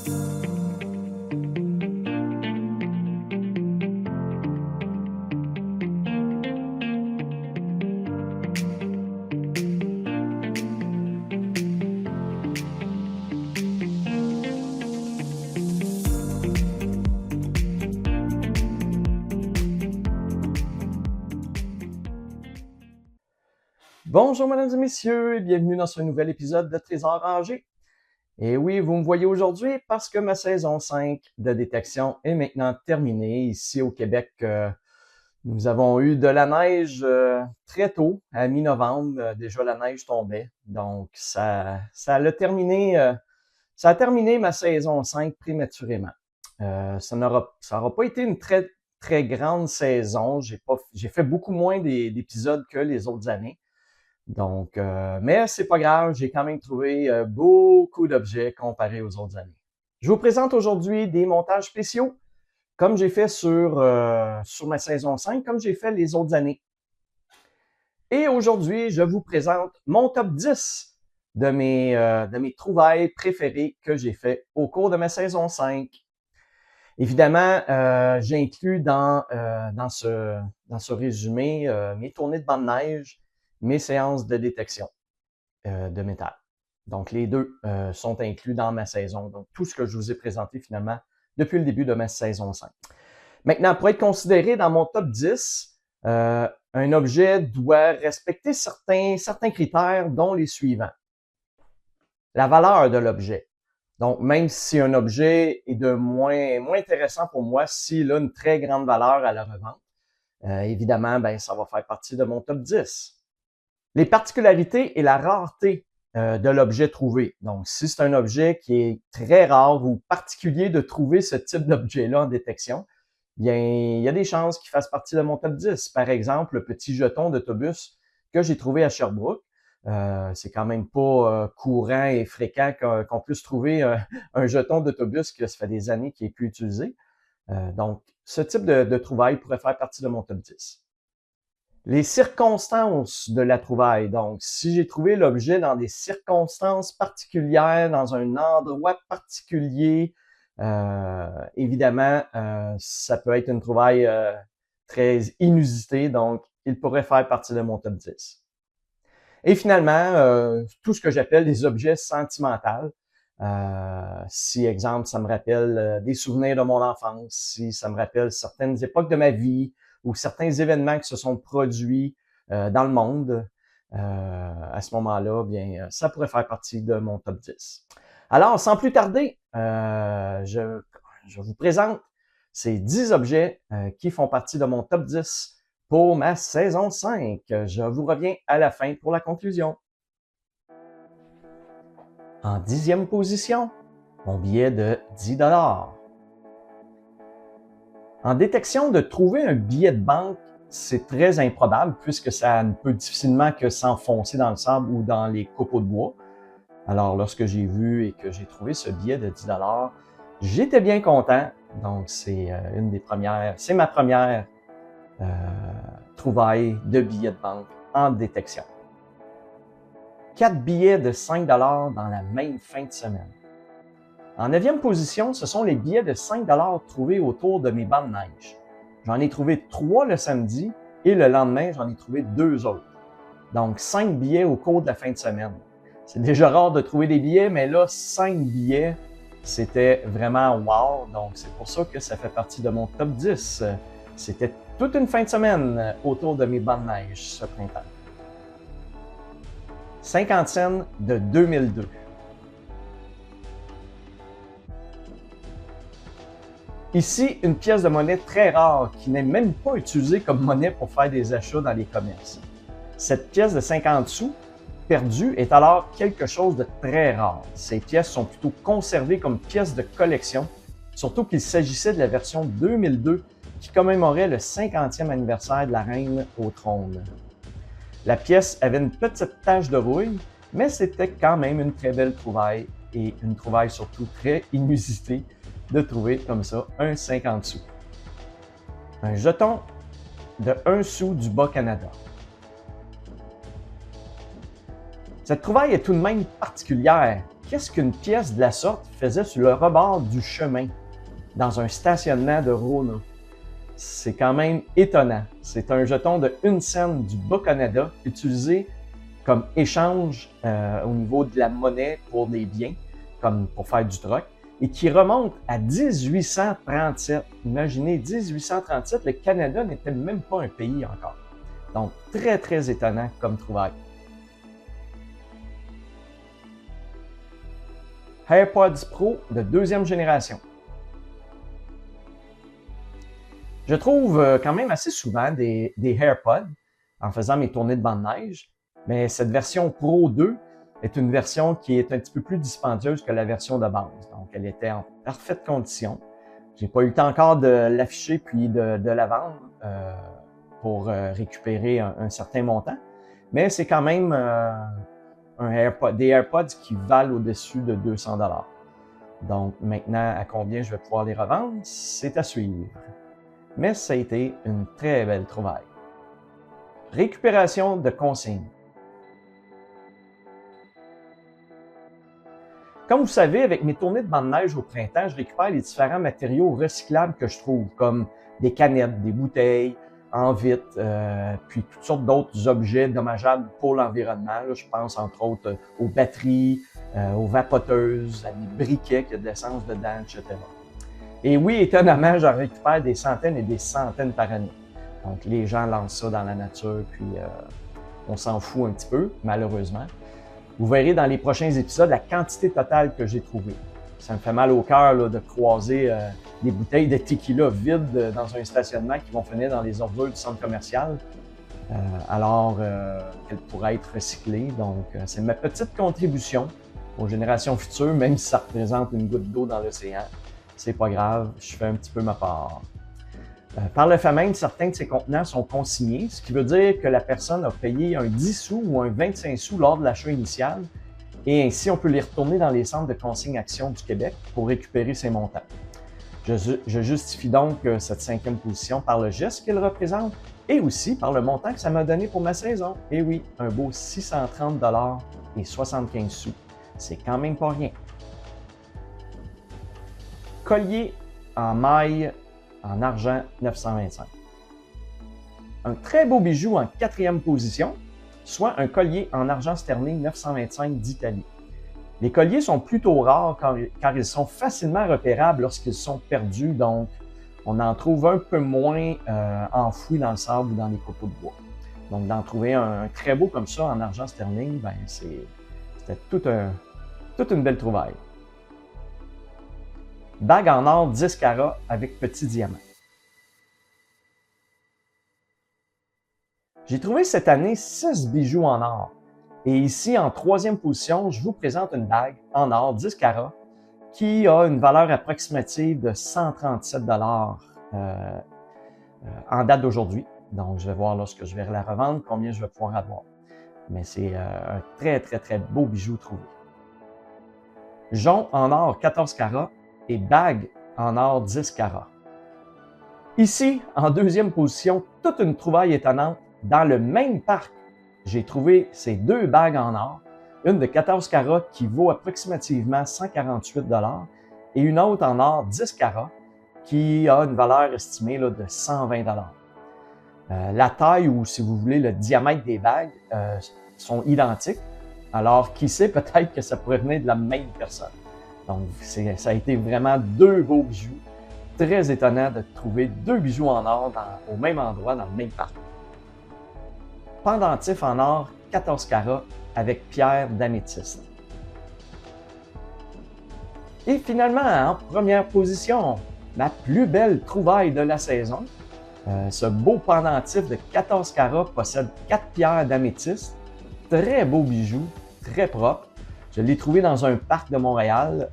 Bonjour mesdames et messieurs et bienvenue dans ce nouvel épisode de Trésor rangé. Et oui, vous me voyez aujourd'hui parce que ma saison 5 de détection est maintenant terminée. Ici au Québec, nous avons eu de la neige très tôt, à mi-novembre. Déjà la neige tombait. Donc ça a terminé ma saison 5 prématurément. Ça n'aura pas été une très grande saison. J'ai fait beaucoup moins d'épisodes que les autres années. Donc, mais c'est pas grave, j'ai quand même trouvé beaucoup d'objets comparés aux autres années. Je vous présente aujourd'hui des montages spéciaux, comme j'ai fait sur ma saison 5, comme j'ai fait les autres années. Et aujourd'hui, je vous présente mon top 10 de mes trouvailles préférées que j'ai fait au cours de ma saison 5. Évidemment, j'inclus dans ce résumé mes tournées de bande de neige, mes séances de détection de métal. Donc, les deux sont inclus dans ma saison. Donc, tout ce que je vous ai présenté finalement depuis le début de ma saison 5. Maintenant, pour être considéré dans mon top 10, un objet doit respecter certains critères, dont les suivants. La valeur de l'objet. Donc, même si un objet est de moins intéressant pour moi, s'il a une très grande valeur à la revente, évidemment, ça va faire partie de mon top 10. Les particularités et la rareté de l'objet trouvé. Donc, si c'est un objet qui est très rare ou particulier de trouver ce type d'objet-là en détection, bien, il y a des chances qu'il fasse partie de mon top 10. Par exemple, le petit jeton d'autobus que j'ai trouvé à Sherbrooke. C'est quand même pas courant et fréquent qu'on puisse trouver un jeton d'autobus que ça fait des années qu'il n'est plus utilisé. Donc, ce type de trouvaille pourrait faire partie de mon top 10. Les circonstances de la trouvaille. Donc, si j'ai trouvé l'objet dans des circonstances particulières, dans un endroit particulier, évidemment, ça peut être une trouvaille très inusitée, donc il pourrait faire partie de mon top 10. Et finalement, tout ce que j'appelle des objets sentimentaux. Si, exemple, ça me rappelle des souvenirs de mon enfance, si ça me rappelle certaines époques de ma vie, ou certains événements qui se sont produits dans le monde, à ce moment-là, bien, ça pourrait faire partie de mon top 10. Alors, sans plus tarder, je vous présente ces 10 objets qui font partie de mon top 10 pour ma saison 5. Je vous reviens à la fin pour la conclusion. En 10e position, mon billet de 10 $. En détection, de trouver un billet de banque, c'est très improbable puisque ça ne peut difficilement que s'enfoncer dans le sable ou dans les copeaux de bois. Alors, lorsque j'ai vu et que j'ai trouvé ce billet de 10 $, j'étais bien content. Donc, c'est ma première trouvaille de billets de banque en détection. 4 billets de 5 $ dans la même fin de semaine. En 9e position, ce sont les billets de 5 $ trouvés autour de mes bancs de neige. J'en ai trouvé 3 le samedi et le lendemain, j'en ai trouvé 2 autres. Donc, 5 billets au cours de la fin de semaine. C'est déjà rare de trouver des billets, mais là, 5 billets, c'était vraiment wow. Donc, c'est pour ça que ça fait partie de mon top 10. C'était toute une fin de semaine autour de mes bancs de neige ce printemps. 50 cents de 2002. Ici, une pièce de monnaie très rare qui n'est même pas utilisée comme monnaie pour faire des achats dans les commerces. Cette pièce de 50 sous perdue est alors quelque chose de très rare. Ces pièces sont plutôt conservées comme pièces de collection, surtout qu'il s'agissait de la version 2002 qui commémorait le 50e anniversaire de la reine au trône. La pièce avait une petite tache de rouille, mais c'était quand même une très belle trouvaille et une trouvaille surtout très inusitée de trouver comme ça un 50 sous. Un jeton de 1 sou du Bas-Canada. Cette trouvaille est tout de même particulière qu'est-ce qu'une pièce de la sorte faisait sur le rebord du chemin, dans un stationnement de Rona? C'est quand même étonnant. C'est un jeton de 1 cent du Bas-Canada utilisé comme échange au niveau de la monnaie pour des biens, comme pour faire du troc, et qui remonte à 1837. Imaginez, 1837, le Canada n'était même pas un pays encore. Donc, très, très étonnant comme trouvaille. AirPods Pro de 2e génération. Je trouve quand même assez souvent des AirPods en faisant mes tournées de bande neige, mais cette version Pro 2 est une version qui est un petit peu plus dispendieuse que la version de base. Donc, elle était en parfaite condition. J'ai pas eu le temps encore de l'afficher puis de la vendre pour récupérer un certain montant, mais c'est quand même des AirPods qui valent au-dessus de 200 $. Donc, maintenant, à combien je vais pouvoir les revendre, c'est à suivre. Mais ça a été une très belle trouvaille. Récupération de consignes. Comme vous savez, avec mes tournées de bande neige au printemps, je récupère les différents matériaux recyclables que je trouve, comme des canettes, des bouteilles en vitre, puis toutes sortes d'autres objets dommageables pour l'environnement. Là, je pense entre autres aux batteries, aux vapoteuses, à des briquets qui ont de l'essence dedans, etc. Et oui, étonnamment, j'en récupère des centaines et des centaines par année. Donc, les gens lancent ça dans la nature, puis on s'en fout un petit peu, malheureusement. Vous verrez dans les prochains épisodes la quantité totale que j'ai trouvée. Ça me fait mal au cœur de croiser des bouteilles de tequila vides dans un stationnement qui vont finir dans les ordures du centre commercial, alors qu'elles pourraient être recyclées. Donc, c'est ma petite contribution aux générations futures, même si ça représente une goutte d'eau dans l'océan. C'est pas grave, je fais un petit peu ma part. Par le fait même, certains de ces contenants sont consignés, ce qui veut dire que la personne a payé un 10 sous ou un 25 sous lors de l'achat initial, et ainsi on peut les retourner dans les centres de consigne-action du Québec pour récupérer ces montants. Je justifie donc cette 5e position par le geste qu'elle représente et aussi par le montant que ça m'a donné pour ma saison. Et oui, un beau 630 $ et 75 sous. C'est quand même pas rien. Collier en maille en argent 925. Un très beau bijou en 4e position, soit un collier en argent sterling 925 d'Italie. Les colliers sont plutôt rares car ils sont facilement repérables lorsqu'ils sont perdus, donc on en trouve un peu moins enfouis dans le sable ou dans les copeaux de bois. Donc d'en trouver un très beau comme ça en argent sterling, ben c'était toute une belle trouvaille. Bague en or 10 carats avec petit diamant. J'ai trouvé cette année 6 bijoux en or. Et ici, en 3e position, je vous présente une bague en or 10 carats qui a une valeur approximative de 137 $ en date d'aujourd'hui. Donc, je vais voir lorsque je vais la revendre combien je vais pouvoir avoir. Mais c'est un très, très, très beau bijou trouvé. Jonc en or 14 carats et bague en or 10 carats. Ici, en 2e position, toute une trouvaille étonnante. Dans le même parc, j'ai trouvé ces 2 bagues en or, une de 14 carats qui vaut approximativement 148 $ et une autre en or 10 carats qui a une valeur estimée de 120 $. La taille ou, si vous voulez, le diamètre des bagues sont identiques, alors qui sait, peut-être que ça pourrait venir de la même personne. Donc, ça a été vraiment 2 beaux bijoux. Très étonnant de trouver 2 bijoux en or au même endroit, dans le même parc. Pendentif en or 14 carats avec pierre d'améthyste. Et finalement, en première position, ma plus belle trouvaille de la saison. Ce beau pendentif de 14 carats possède 4 pierres d'améthyste. Très beau bijou, très propre. Je l'ai trouvé dans un parc de Montréal,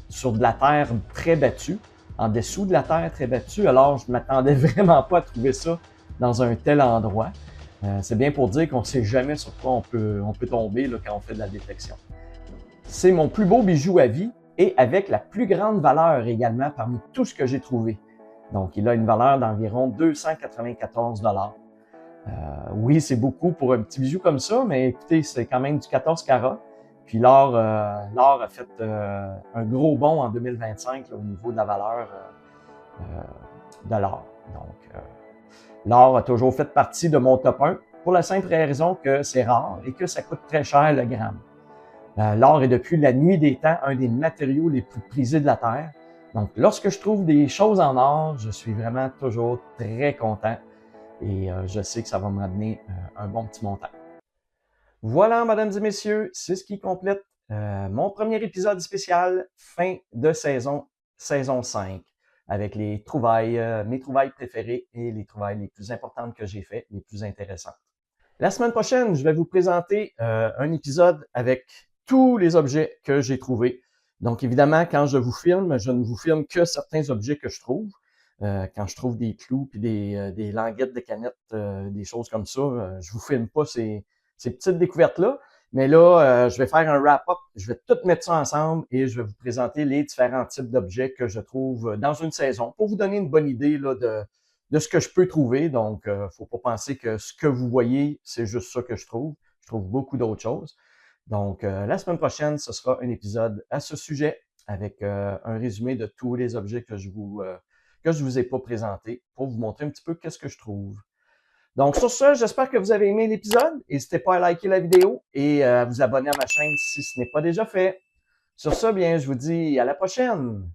sur de la terre très battue, en dessous de la terre très battue. Alors, je ne m'attendais vraiment pas à trouver ça dans un tel endroit. C'est bien pour dire qu'on ne sait jamais sur quoi on peut tomber là, quand on fait de la détection. C'est mon plus beau bijou à vie et avec la plus grande valeur également parmi tout ce que j'ai trouvé. Donc, il a une valeur d'environ 294 $. Oui, c'est beaucoup pour un petit bijou comme ça, mais écoutez, c'est quand même du 14 carats. Puis l'or a fait un gros bond en 2025 là, au niveau de la valeur de l'or. Donc, l'or a toujours fait partie de mon top 1 pour la simple raison que c'est rare et que ça coûte très cher le gramme. L'or est depuis la nuit des temps un des matériaux les plus prisés de la Terre. Donc, lorsque je trouve des choses en or, je suis vraiment toujours très content et je sais que ça va m'amener un bon petit montant. Voilà, mesdames et messieurs, c'est ce qui complète mon premier épisode spécial fin de saison 5, avec les trouvailles, mes trouvailles préférées et les trouvailles les plus importantes que j'ai faites, les plus intéressantes. La semaine prochaine, je vais vous présenter un épisode avec tous les objets que j'ai trouvés. Donc, évidemment, quand je vous filme, je ne vous filme que certains objets que je trouve. Quand je trouve des clous puis des languettes de canettes, des choses comme ça, je vous filme pas ces petites découvertes-là. Mais là, je vais faire un wrap-up. Je vais tout mettre ça ensemble et je vais vous présenter les différents types d'objets que je trouve dans une saison pour vous donner une bonne idée là, de ce que je peux trouver. Donc, faut pas penser que ce que vous voyez, c'est juste ça que je trouve. Je trouve beaucoup d'autres choses. Donc, la semaine prochaine, ce sera un épisode à ce sujet avec un résumé de tous les objets que je vous ai pas présentés pour vous montrer un petit peu qu'est-ce que je trouve. Donc, sur ce, j'espère que vous avez aimé l'épisode. N'hésitez pas à liker la vidéo et à vous abonner à ma chaîne si ce n'est pas déjà fait. Sur ce, bien, je vous dis à la prochaine!